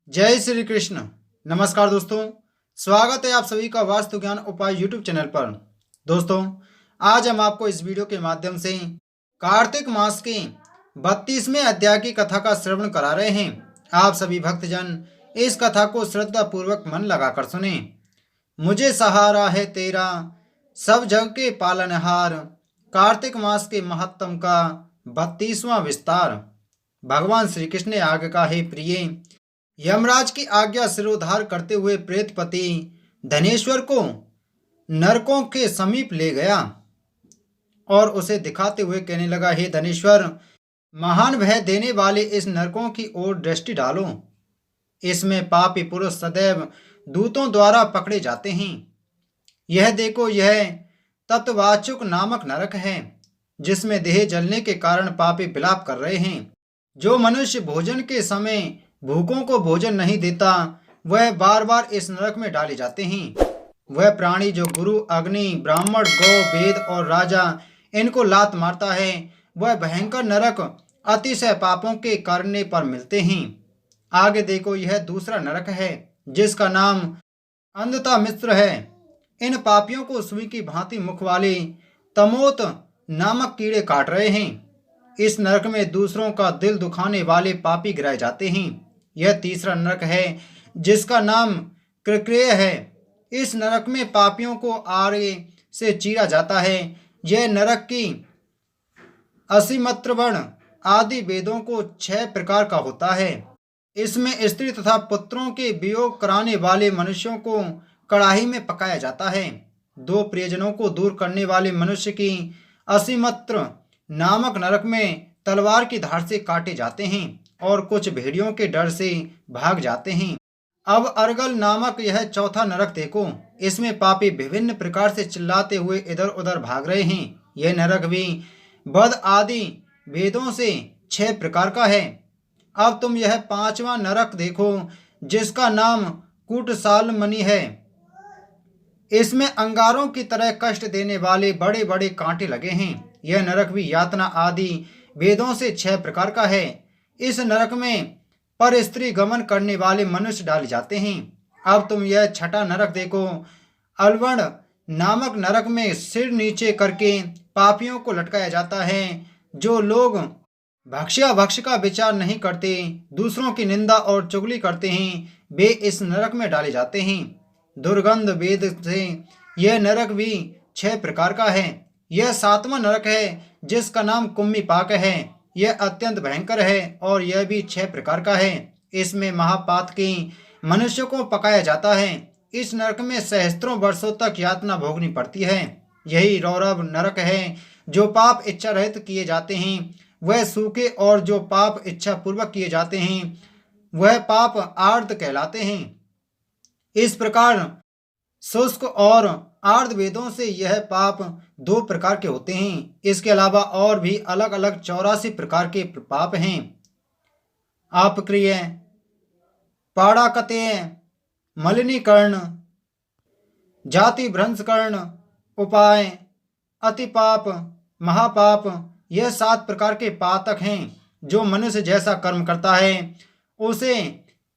जय श्री कृष्ण। नमस्कार दोस्तों, स्वागत है आप सभी का वास्तु ज्ञान उपाय यूट्यूब चैनल पर। दोस्तों, आज हम आपको इस वीडियो के माध्यम से कार्तिक मास के 32वें अध्याय की कथा का श्रवण करा रहे हैं। आप सभी भक्तजन इस कथा को श्रद्धा पूर्वक मन लगाकर सुने। मुझे सहारा है तेरा, सब जग के पालनहार। कार्तिक मास के महत्तम का 32वां विस्तार। भगवान श्री कृष्ण ने आगे कहा, हे प्रिय, यमराज की आज्ञा सिरोधार करते हुए प्रेतपति धनेश्वर को नरकों के समीप ले गया और उसे दिखाते हुए कहने लगा, हे धनेश्वर, महान भय देने वाले इस नरकों की ओर दृष्टि डालो। इसमें पापी पुरुष सदैव दूतों द्वारा पकड़े जाते हैं। यह देखो, यह तत्वाचुक नामक नरक है, जिसमें देह जलने के कारण पापी विलाप कर रहे हैं। जो मनुष्य भोजन के समय भूखों को भोजन नहीं देता, वह बार बार इस नरक में डाले जाते हैं। वह प्राणी जो गुरु, अग्नि, ब्राह्मण, गौ, वेद और राजा इनको लात मारता है, वह भयंकर नरक अतिशय पापों के करने पर मिलते हैं। आगे देखो, यह दूसरा नरक है, जिसका नाम अंधता मिश्र है। इन पापियों को सुई की भांति मुख वाले तमोत नामक कीड़े काट रहे हैं। इस नरक में दूसरों का दिल दुखाने वाले पापी गिराए जाते हैं। यह तीसरा नरक है, जिसका नाम कृक्रेय है। इस नरक में पापियों को आरे से चीरा जाता है। यह नरक की असीमत्रवर्ण आदि वेदों को 6 प्रकार का होता है। इसमें स्त्री तथा पुत्रों के वियोग कराने वाले मनुष्यों को कड़ाही में पकाया जाता है। 2 प्रियजनों को दूर करने वाले मनुष्य की असीमत्र नामक नरक में तलवार की धार से काटे जाते हैं और कुछ भेड़ियों के डर से भाग जाते हैं। अब अर्गल नामक यह चौथा नरक देखो। इसमें पापी विभिन्न प्रकार से चिल्लाते हुए इधर उधर भाग रहे हैं। यह नरक भी बद आदि वेदों से 6 प्रकार का है। अब तुम यह 5वां नरक देखो, जिसका नाम कूटसाल मणि है। इसमें अंगारों की तरह कष्ट देने वाले बड़े बड़े कांटे लगे हैं। यह नरक भी यातना आदि वेदों से 6 प्रकार का है। इस नरक में पर स्त्री गमन करने वाले मनुष्य डाले जाते हैं। अब तुम यह 6ठा नरक देखो। अलवण नामक नरक में सिर नीचे करके पापियों को लटकाया जाता है। जो लोग भक्ष्याभक्ष का विचार नहीं करते, दूसरों की निंदा और चुगली करते हैं, वे इस नरक में डाले जाते हैं। दुर्गंध वेद से यह नरक भी 6 प्रकार का है। यह 7वां नरक है, जिसका नाम कुम्मीपाक है। यह अत्यंत भयंकर है और यह भी 6 प्रकार का है। इसमें महापात की मनुष्य को पकाया जाता है। इस नरक में सहस्त्रों वर्षों तक यातना भोगनी पड़ती है। यही रौरव नरक है, जो पाप इच्छा रहित किए जाते हैं वह सूखे, और जो पाप इच्छा पूर्वक किए जाते हैं वह पाप आर्त कहलाते हैं। इस प्रकार शुष्क और आर्द वेदों से यह पाप 2 प्रकार के होते हैं। इसके अलावा और भी अलग अलग 84 प्रकार के पाप हैं। अपक्रिय, पाड़ाकतेय, मलिनीकरण, जाति भ्रंशकरण, उपाय, अतिपाप, महापाप, यह 7 प्रकार के पातक हैं। जो मनुष्य जैसा कर्म करता है, उसे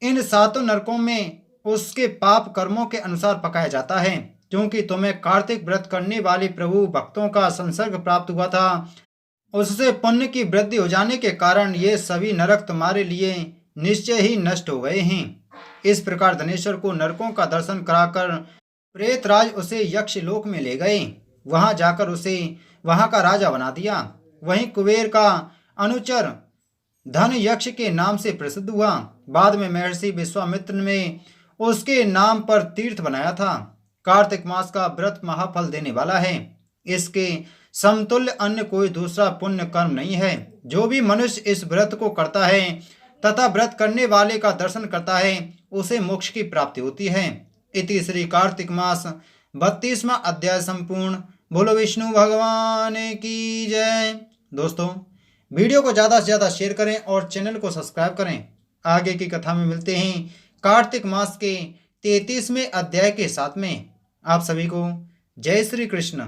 इन 7 नरकों में उसके पाप कर्मों के अनुसार पकाया जाता है। क्योंकि तुम्हें कार्तिक व्रत करने वाले प्रभु भक्तों का संसर्ग प्राप्त हुआ था, उससे पुण्य की वृद्धि हो जाने के कारण ये सभी नरक तुम्हारे लिए निश्चय ही नष्ट हो गए हैं। इस प्रकार धनेश्वर को नरकों का दर्शन कराकर प्रेतराज उसे यक्ष लोक में ले गए। वहां जाकर उसे वहां का राजा बना दिया। वहीं कुबेर का अनुचर धन यक्ष के नाम से प्रसिद्ध हुआ। बाद में महर्षि विश्वामित्र ने उसके नाम पर तीर्थ बनाया था। कार्तिक मास का व्रत महाफल देने वाला है। इसके समतुल्य अन्य कोई दूसरा पुण्य कर्म नहीं है। जो भी मनुष्य इस व्रत को करता है तथा व्रत करने वाले का दर्शन करता है, उसे मोक्ष की प्राप्ति होती है। इति श्री कार्तिक मास 32वां अध्याय संपूर्ण। बोलो विष्णु भगवान की जय। दोस्तों, वीडियो को ज़्यादा से ज़्यादा शेयर करें और चैनल को सब्सक्राइब करें। आगे की कथा में मिलते हैं कार्तिक मास के 33वें अध्याय के साथ में। आप सभी को जय श्री कृष्ण।